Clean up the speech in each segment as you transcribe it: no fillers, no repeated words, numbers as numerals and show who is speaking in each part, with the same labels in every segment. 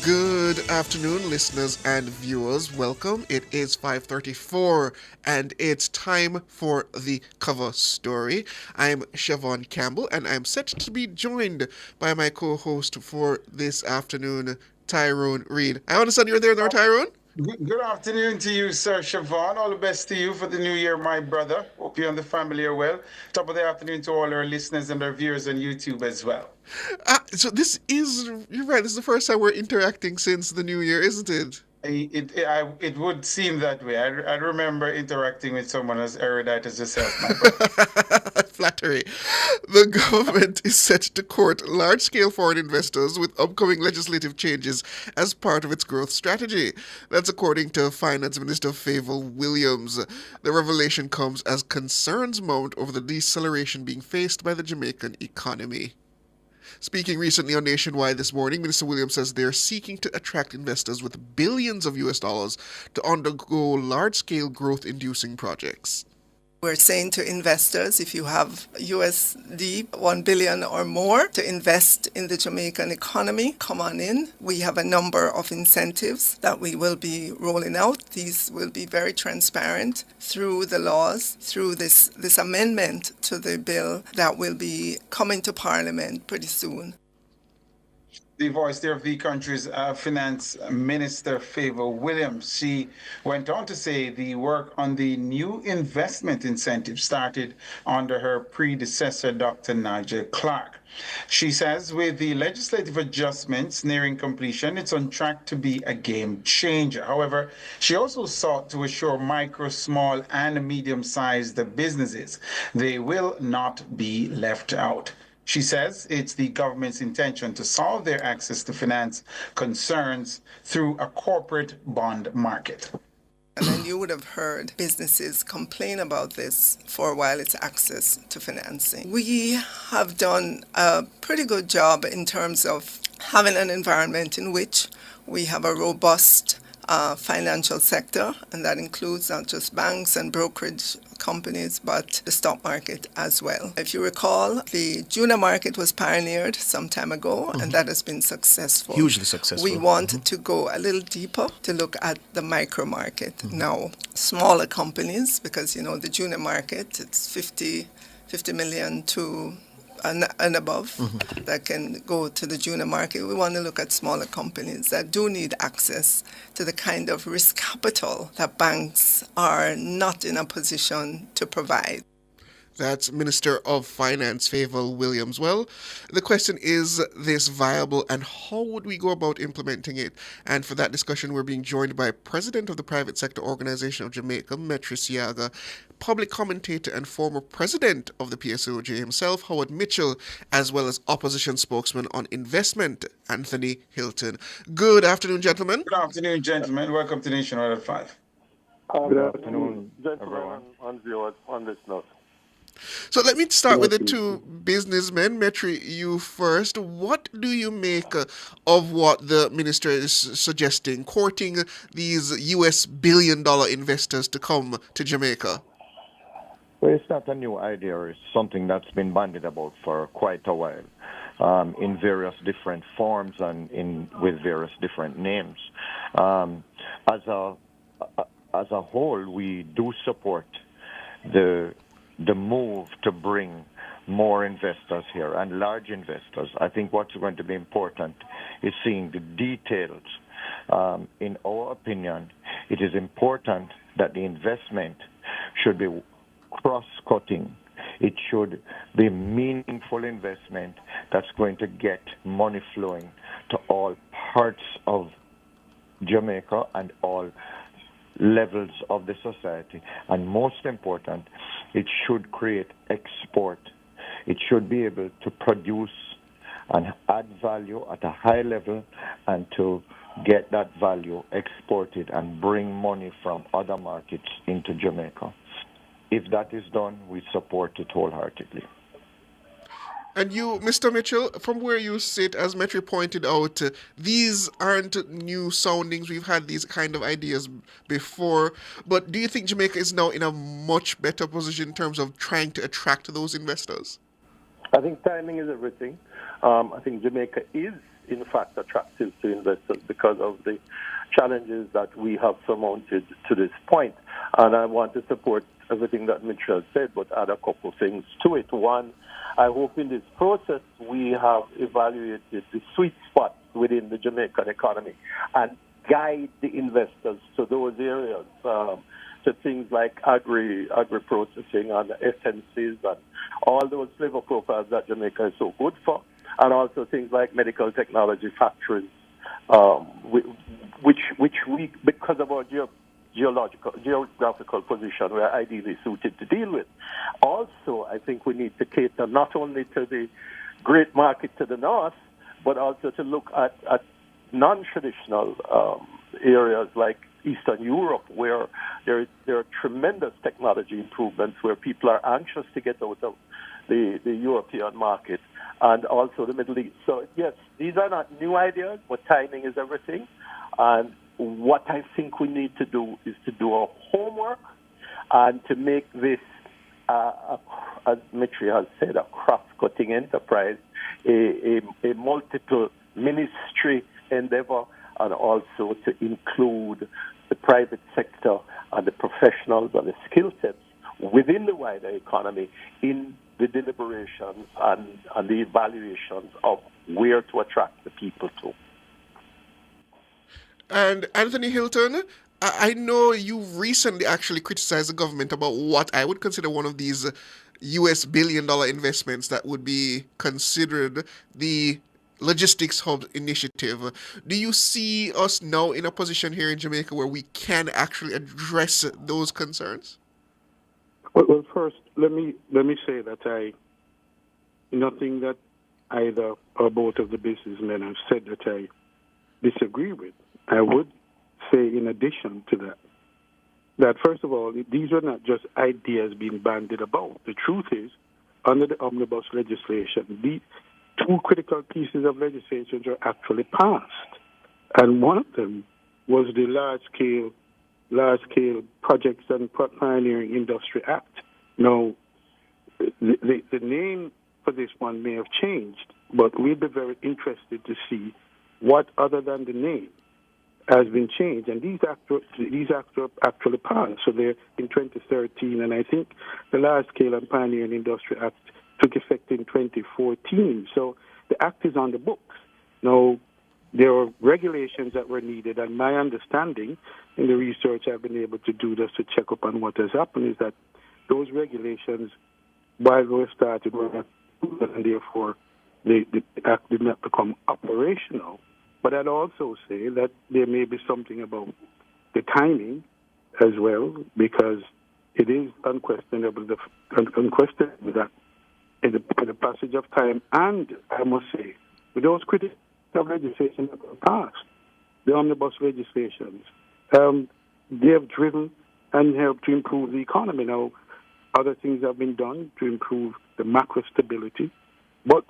Speaker 1: Good afternoon, listeners and viewers. Welcome. It is 5:34, and it's time for the cover story. I'm Chevon Campbell, and I'm set to be joined by my co-host for this afternoon, Tyrone Reid. I understand you're there now, Tyrone?
Speaker 2: Good afternoon to you, Sir Chevon. All the best to you for the new year, my brother. Hope you and the family are well. Top of the afternoon to all our listeners and our viewers on YouTube as well.
Speaker 1: You're right, this is the first time we're interacting since the new year, isn't it?
Speaker 2: It would seem that way. I remember interacting with someone as erudite as yourself, my brother.
Speaker 1: Flattery. The government is set to court large scale foreign investors with upcoming legislative changes as part of its growth strategy. That's according to Finance Minister Fayval Williams. The revelation comes as concerns mount over the deceleration being faced by the Jamaican economy. Speaking recently on Nationwide this morning, Minister Williams says they're seeking to attract investors with billions of US dollars to undergo large-scale growth-inducing projects.
Speaker 3: We're saying to investors, if you have USD 1 billion or more to invest in the Jamaican economy, come on in. We have a number of incentives that we will be rolling out. These will be very transparent through the laws, through this amendment to the bill that will be coming to Parliament pretty soon.
Speaker 2: The voice there of the country's finance minister, Fayval Williams. She went on to say the work on the new investment incentive started under her predecessor, Dr. Nigel Clarke. She says with the legislative adjustments nearing completion, it's on track to be a game changer. However, she also sought to assure micro, small, and medium-sized businesses they will not be left out. She says it's the government's intention to solve their access to finance concerns through a corporate bond market.
Speaker 3: And then you would have heard businesses complain about this for a while, it's access to financing. We have done a pretty good job in terms of having an environment in which we have a robust financial sector, and that includes not just banks and brokerage companies, but the stock market as well. If you recall, the junior market was pioneered some time ago, and that has been successful.
Speaker 1: Hugely successful.
Speaker 3: We want to go a little deeper to look at the micro market. Now, smaller companies, because, the junior market, it's 50 million to and above that can go to the junior market. We want to look at smaller companies that do need access to the kind of risk capital that banks are not in a position to provide.
Speaker 1: That's Minister of Finance Fayval Williams. Well, the question is this viable and how would we go about implementing it? And for that discussion, we're being joined by President of the Private Sector Organization of Jamaica, Metry, Seaga, public commentator and former president of the PSOJ himself, Howard Mitchell, as well as opposition spokesman on investment, Anthony Hylton. Good afternoon, gentlemen.
Speaker 2: Good afternoon, gentlemen. Welcome to Nationwide at 5.
Speaker 4: Good afternoon, gentlemen and viewers on this note.
Speaker 1: So let me start with the two businessmen. Metry, you first. What do you make of what the minister is suggesting, courting these US billion-dollar investors to come to Jamaica?
Speaker 4: Well, it's not a new idea. It's something that's been bandied about for quite a while in various different forms and with various different names. As a whole, we do support the move to bring more investors here and large investors. I think what's going to be important is seeing the details. In our opinion, it is important that the investment should be cross-cutting. It should be meaningful investment that's going to get money flowing to all parts of Jamaica and all levels of the society. And most important, it should create export. It should be able to produce and add value at a high level and to get that value exported and bring money from other markets into Jamaica. If that is done, we support it wholeheartedly.
Speaker 1: And you, Mr. Mitchell, from where you sit, as Metry pointed out, these aren't new soundings. We've had these kind of ideas before. But do you think Jamaica is now in a much better position in terms of trying to attract those investors?
Speaker 5: I think timing is everything. I think Jamaica is in fact, attractive to investors because of the challenges that we have surmounted to this point. And I want to support everything that Mitchell said, but add a couple things to it. One, I hope in this process we have evaluated the sweet spots within the Jamaican economy and guide the investors to those areas, to things like agri-processing and essences and all those flavor profiles that Jamaica is so good for, and also things like medical technology factories, which we, because of our geographical position, we're ideally suited to deal with. Also, I think we need to cater not only to the great market to the north, but also to look at non-traditional areas like Eastern Europe, where there are tremendous technology improvements, where people are anxious to get out of the European market, and also the Middle East. So, yes, these are not new ideas, but timing is everything. And what I think we need to do is to do our homework and to make this, as Metry has said, a cross-cutting enterprise, a multiple ministry endeavor, and also to include the private sector and the professionals and the skill sets within the wider economy in the deliberations and the evaluations of where to attract the people to.
Speaker 1: And Anthony Hylton, I know you recently actually criticized the government about what I would consider one of these US billion-dollar investments that would be considered the Logistics Hub Initiative. Do you see us now in a position here in Jamaica where we can actually address those concerns?
Speaker 6: Well, first, let me say that nothing that either or both of the businessmen have said that I disagree with. I would say, in addition to that first of all, these are not just ideas being bandied about. The truth is, under the omnibus legislation, the two critical pieces of legislation are actually passed, and one of them was the large-scale projects and pioneering industry act. Now, the name for this one may have changed, but we'd be very interested to see what, other than the name, has been changed. And these acts are actually passed. So they're in 2013, and I think the large-scale and pioneering industry act took effect in 2014. So the act is on the books. Now, there are regulations that were needed, and my understanding in the research I've been able to do just to check up on what has happened is that those regulations, while they were started, were not, and therefore the act did not become operational. But I'd also say that there may be something about the timing as well, because it is unquestionable that in the passage of time, and I must say, with those critical legislation that were passed, the omnibus legislations, they have driven and helped to improve the economy. Now, other things have been done to improve the macro stability, but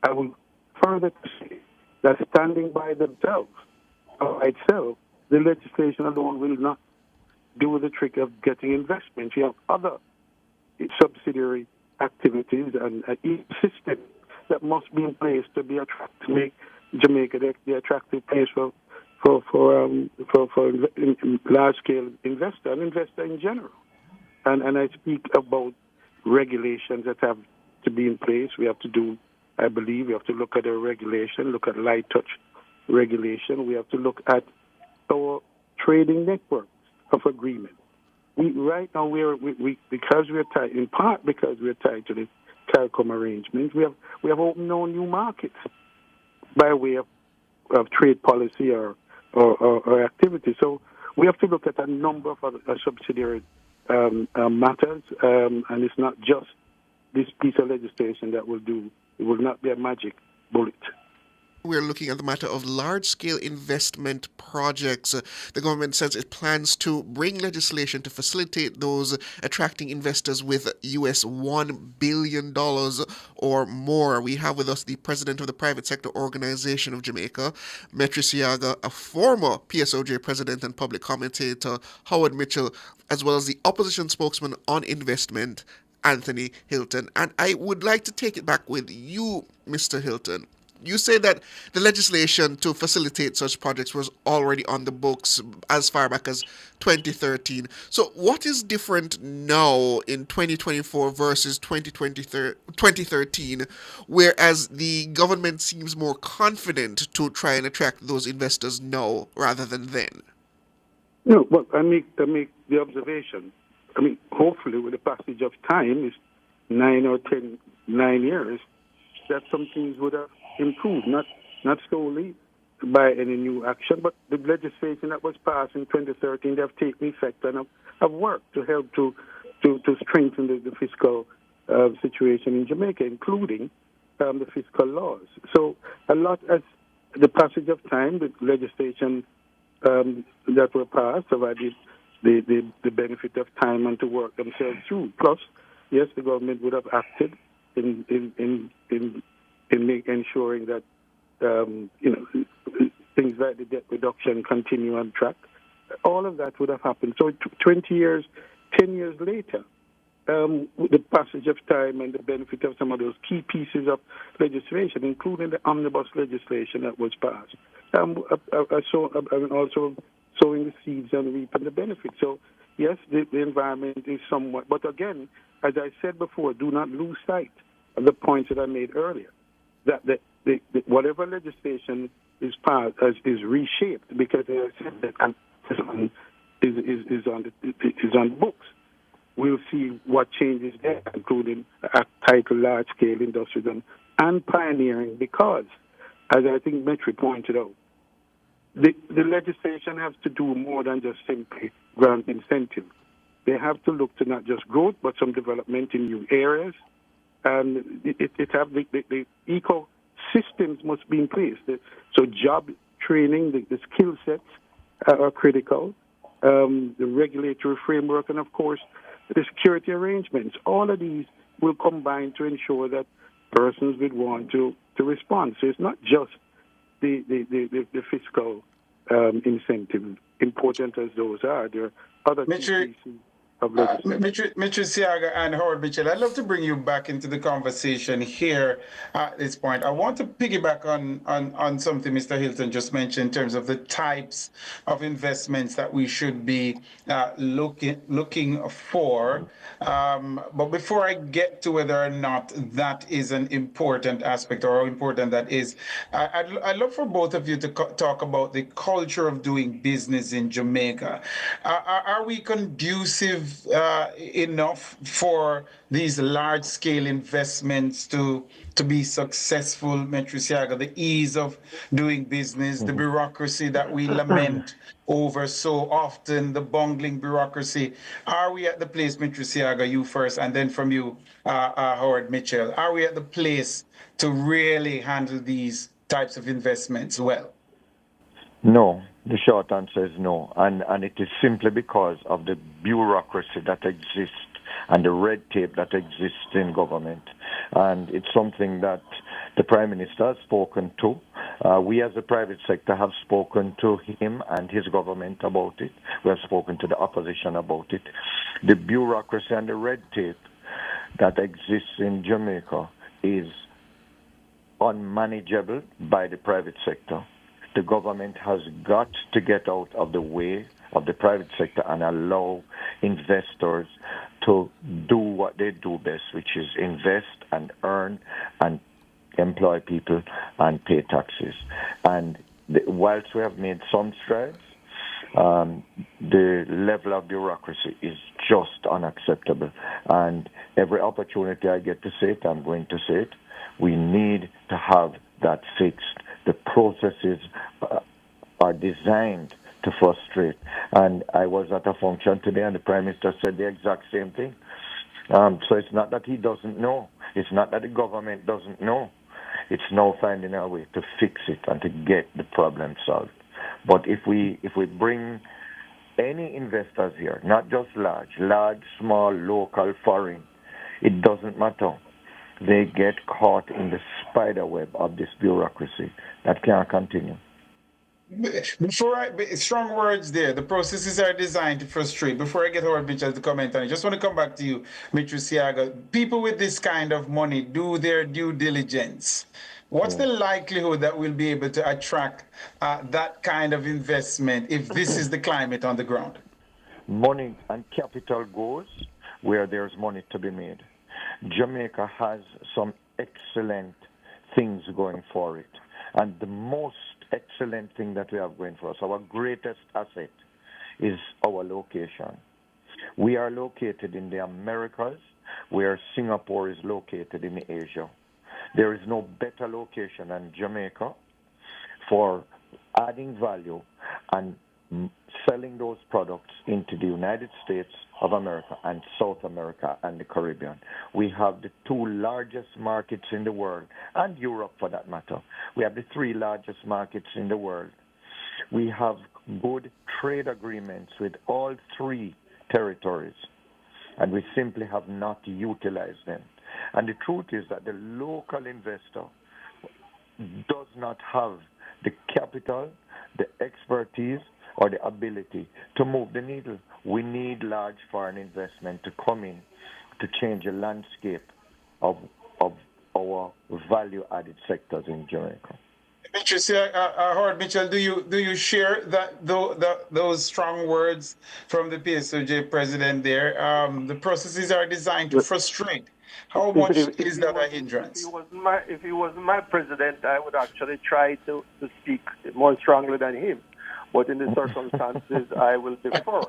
Speaker 6: I will further say that standing by themselves, or itself, the legislation alone will not do the trick of getting investment. You have other subsidiary activities and a system that must be in place to be attractive, to make Jamaica the attractive place for large-scale investor and investor in general. And I speak about regulations that have to be in place. We have to do, I believe, we have to look at a regulation, look at light touch regulation. We have to look at our trading networks of agreement. Right now, because we're tied, in part because we're tied to the CARICOM arrangement, we have opened no new markets by way of trade policy or activity. So we have to look at a number of other subsidiary matters, and it's not just this piece of legislation that will do. It will not be a magic bullet.
Speaker 1: We're looking at the matter of large-scale investment projects. The government says it plans to bring legislation to facilitate those, attracting investors with US $1 billion or more. We have with us the president of the private sector organization of Jamaica, Metry Seaga, a former PSOJ president and public commentator, Howard Mitchell, as well as the opposition spokesman on investment, Anthony Hylton. And I would like to take it back with you, Mr. Hylton. You say that the legislation to facilitate such projects was already on the books as far back as 2013. So what is different now in 2024 versus 2013, whereas the government seems more confident to try and attract those investors now rather than then?
Speaker 6: No, but I make the observation. I mean, hopefully, with the passage of time, is 9 years, that some things would have improved, not solely by any new action, but the legislation that was passed in 2013, they have taken effect and have worked to help to strengthen the fiscal situation in Jamaica, including the fiscal laws. So a lot, as the passage of time, the legislation that were passed provided the benefit of time and to work themselves through. Plus, yes, the government would have acted in ensuring that things like the debt reduction continue on track. All of that would have happened. So 20 years, 10 years later, with the passage of time and the benefit of some of those key pieces of legislation, including the omnibus legislation that was passed, also sowing the seeds and reaping the benefits. So, yes, the environment is somewhat, but again, as I said before, do not lose sight of the points that I made earlier, that whatever legislation is passed is reshaped because, as I said, that is on the books. We'll see what changes there, including a title large-scale industrial and pioneering, because, as I think Metry pointed out, the legislation has to do more than just simply grant incentive. They have to look to not just growth, but some development in new areas. And the ecosystems must be in place. So job training, the skill sets are critical. The regulatory framework, and of course, the security arrangements. All of these will combine to ensure that persons would want to respond. So it's not just the fiscal incentive, important as those are. There are other pieces of legislation.
Speaker 2: Metry, Seaga and Howard Mitchell, I'd love to bring you back into the conversation here at this point. I want to piggyback on something Mr. Hylton just mentioned in terms of the types of investments that we should be looking for. But before I get to whether or not that is an important aspect or how important that is, I'd love for both of you to talk about the culture of doing business in Jamaica. Are we conducive enough for these large-scale investments to be successful, Metry, Seaga? The ease of doing business, the bureaucracy that we lament over so often, the bungling bureaucracy. Are we at the place, Metry, Seaga, you first, and then from you, Howard Mitchell, are we at the place to really handle these types of investments well?
Speaker 4: No, the short answer is no, and it is simply because of the bureaucracy that exists and the red tape that exists in government. And it's something that the Prime Minister has spoken to. We as the private sector have spoken to him and his government about it. We have spoken to the opposition about it. The bureaucracy and the red tape that exists in Jamaica is unmanageable by the private sector. The government has got to get out of the way of the private sector and allow investors to do what they do best, which is invest and earn and employ people and pay taxes. And whilst we have made some strides, the level of bureaucracy is just unacceptable. And every opportunity I get to say it, I'm going to say it. We need to have that fixed. The processes are designed to frustrate. And I was at a function today and the Prime Minister said the exact same thing. So it's not that he doesn't know. It's not that the government doesn't know. It's now finding a way to fix it and to get the problem solved. But if we bring any investors here, not just large, small, local, foreign, it doesn't matter. They get caught in the spider web of this bureaucracy that can't continue.
Speaker 2: Strong words there. The processes are designed to frustrate. Before I get Howard Mitchell to comment on it, I just want to come back to you, Metry, Seaga. People with this kind of money do their due diligence. What's the likelihood that we'll be able to attract that kind of investment if this is the climate on the ground?
Speaker 4: Money and capital goes where there's money to be made. Jamaica has some excellent things going for it. And the most excellent thing that we have going for us, our greatest asset, is our location. We are located in the Americas, where Singapore is located in Asia. There is no better location than Jamaica for adding value and selling those products into the United States of America and South America and the Caribbean. We have the two largest markets in the world, and Europe for that matter. We have the three largest markets in the world. We have good trade agreements with all three territories, and we simply have not utilized them. And the truth is that the local investor does not have the capital, the expertise, or the ability to move the needle. We need large foreign investment to come in to change the landscape of our value-added sectors in Jamaica.
Speaker 2: Mitchell, I heard, Mitchell, do you share those strong words from the PSOJ president there? The processes are designed to frustrate. How much is that a hindrance?
Speaker 5: If he wasn't my president, I would actually try to speak more strongly than him. But in the circumstances, I will defer.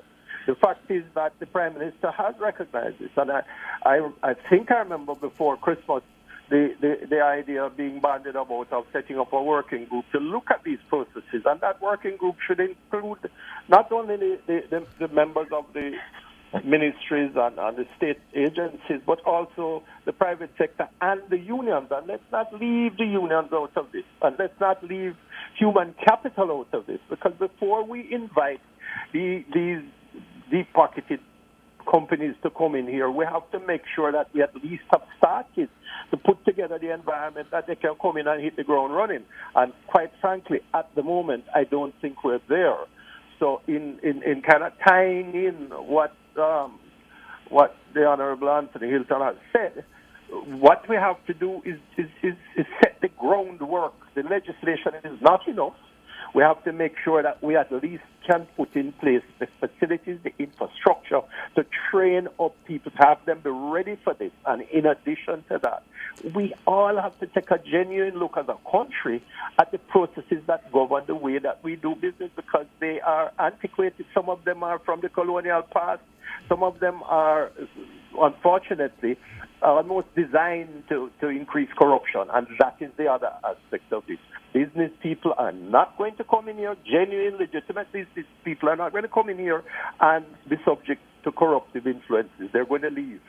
Speaker 5: The fact is that the Prime Minister has recognized this. And I think I remember before Christmas the idea of being bandied about of setting up a working group to look at these processes. And that working group should include not only the members of the ministries and the state agencies, but also the private sector and the unions. And let's not leave the unions out of this. And let's not leave human capital out of this. Because before we invite these deep-pocketed companies to come in here, we have to make sure that we at least have started to put together the environment that they can come in and hit the ground running. And quite frankly, at the moment, I don't think we're there. So in kind of tying in what the Honorable Anthony Hylton has said, what we have to do is set the groundwork. The legislation is not enough. We have to make sure that we at least can put in place the facilities, the infrastructure to train up people, to have them be ready for this. And in addition to that, we all have to take a genuine look as a country at the processes that govern the way that we do business, because they are antiquated. Some of them are from the colonial past. Some of them are, unfortunately, almost designed to increase corruption. And that is the other aspect of this. Business people are not going to come in here, genuine, legitimate business people are not going to come in here and be subject to corruptive influences. They're going to leave.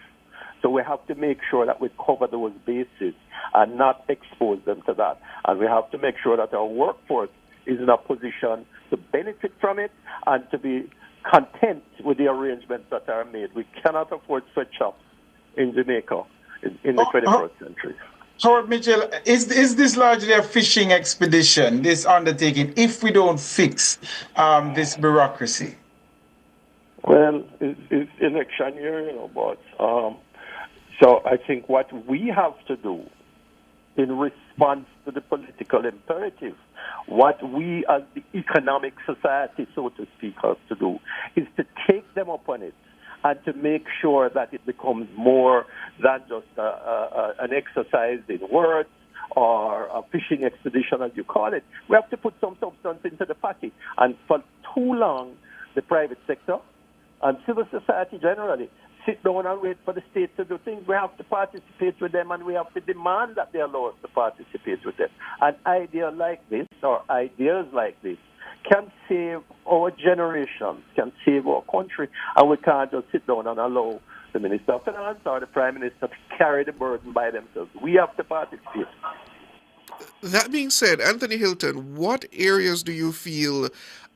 Speaker 5: So we have to make sure that we cover those bases and not expose them to that. And we have to make sure that our workforce is in a position to benefit from it and to be content with the arrangements that are made. We cannot afford sweatshops in Jamaica in the 21st century.
Speaker 2: Howard Mitchell, is this largely a fishing expedition, this undertaking, if we don't fix this bureaucracy?
Speaker 5: Well, it's election year, but so I think what we have to do in response to the political imperative, what we as the economic society, so to speak, have to do, is to take them up on it and to make sure that it becomes more than just an exercise in words or a fishing expedition, as you call it. We have to put some substance into the party. And for too long, the private sector and civil society generally sit down and wait for the state to do things. We have to participate with them, and we have to demand that they allow us to participate with them. An idea like this, or ideas like this, can save our generation, can save our country, and we can't just sit down and allow the Minister of Finance or the Prime Minister to carry the burden by themselves. We have to participate.
Speaker 1: That being said, Anthony Hylton, what areas do you feel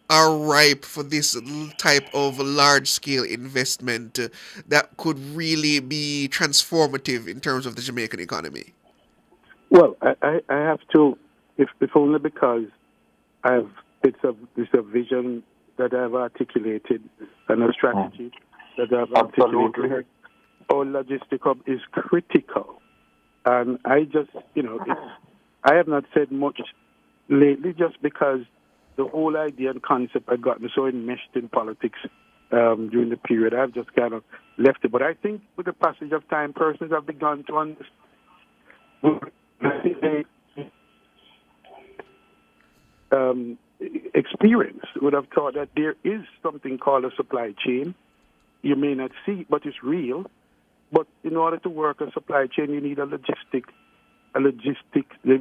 Speaker 1: are ripe for this type of large-scale investment that could really be transformative in terms of the Jamaican economy?
Speaker 6: Well, I have to, if only because it's a vision that I've articulated and a strategy that I've articulated. Our logistic hub is critical. And I just, I have not said much lately just because the whole idea and concept had gotten so enmeshed in politics during the period. I've just kind of left it. But I think with the passage of time, persons have begun to understand. Experience would have thought that there is something called a supply chain. You may not see it, but it's real. But in order to work a supply chain, you need we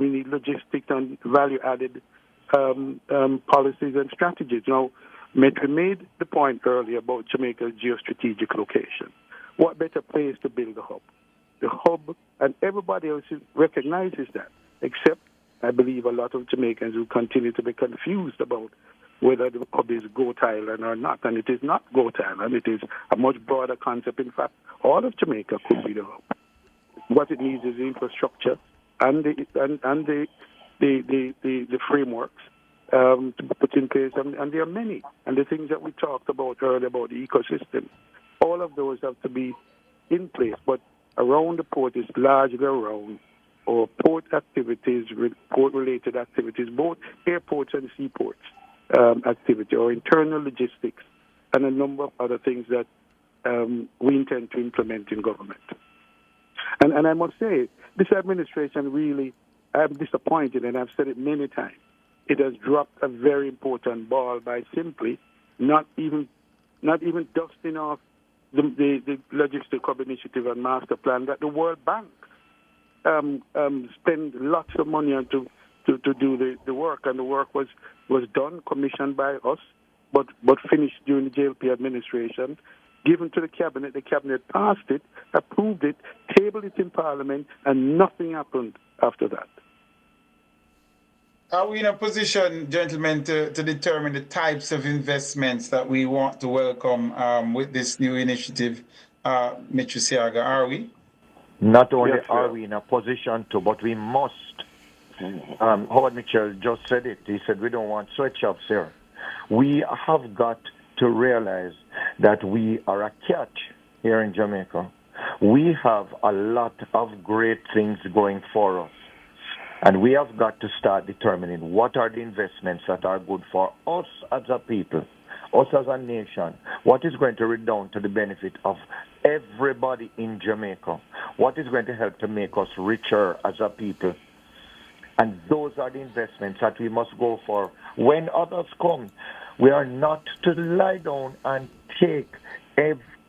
Speaker 6: need logistic and value-added policies and strategies. Now, Metry made the point earlier about Jamaica's geostrategic location. What better place to build a hub? The hub, and everybody else recognizes that, except I believe a lot of Jamaicans who continue to be confused about whether the hub is Goat Island or not. And it is not Goat Island. It is a much broader concept. In fact, all of Jamaica could be the hub. What it needs is the infrastructure and the frameworks to be put in place. And there are many. And the things that we talked about earlier about the ecosystem, all of those have to be in place. But around the port is largely around or port activities, port-related activities, both airports and seaports activity, or internal logistics, and a number of other things that we intend to implement in government. And I must say, this administration really, I'm disappointed, and I've said it many times, it has dropped a very important ball by simply not even dusting off the Logistic Hub Initiative and Master Plan that the World Bank spend lots of money on to do the work, and the work was done, commissioned by us, but finished during the JLP administration, given to the cabinet passed it, approved it, tabled it in Parliament, and nothing happened after that.
Speaker 2: Are we in a position, gentlemen, to determine the types of investments that we want to welcome with this new initiative, Metry Seaga? Are we?
Speaker 4: Not only are we in a position to, but we must. Howard Mitchell just said it. He said we don't want sweatshops here. We have got to realize that we are a catch here in Jamaica. We have a lot of great things going for us. And we have got to start determining what are the investments that are good for us as a people, us as a nation, what is going to redound to the benefit of everybody in Jamaica, what is going to help to make us richer as a people. And those are the investments that we must go for. When others come, we are not to lie down and take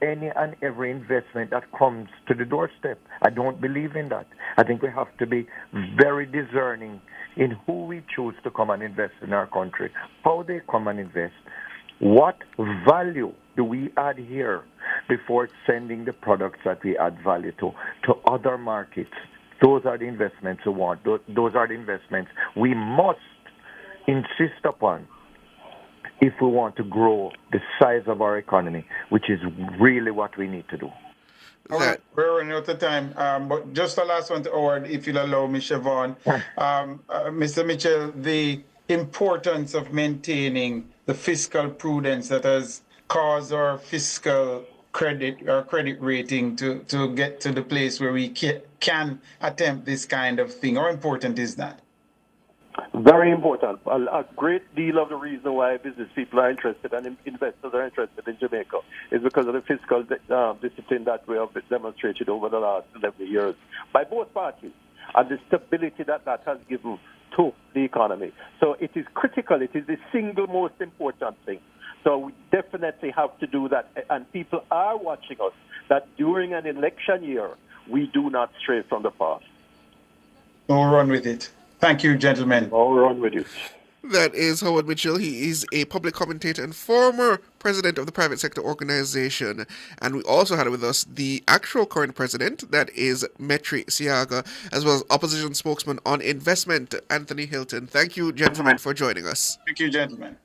Speaker 4: any and every investment that comes to the doorstep. I don't believe in that. I think we have to be very discerning in who we choose to come and invest in our country, how they come and invest, what value do we add here before sending the products that we add value to other markets. Those are the investments we want. Those are the investments we must insist upon if we want to grow the size of our economy, which is really what we need to do.
Speaker 2: All right, we're running out of time, but just the last one to Howard, if you'll allow me, Chevon. Mr. Mitchell, the importance of maintaining the fiscal prudence that has caused our fiscal credit rating to get to the place where we can attempt this kind of thing. How important is that?
Speaker 5: Very important. A great deal of the reason why business people are interested and investors are interested in Jamaica is because of the fiscal discipline that we have demonstrated over the last 11 years by both parties and the stability that has given to the economy. So it is critical. It is the single most important thing. So we definitely have to do that. And people are watching us that during an election year, we do not stray from the path.
Speaker 2: We'll run with it. Thank you, gentlemen.
Speaker 5: I'll run with you.
Speaker 1: That is Howard Mitchell. He is a public commentator and former president of the private sector organization. And we also had with us the actual current president, that is Metry Seaga, as well as opposition spokesman on investment, Anthony Hylton. Thank you, gentlemen, for joining us.
Speaker 2: Thank you, gentlemen.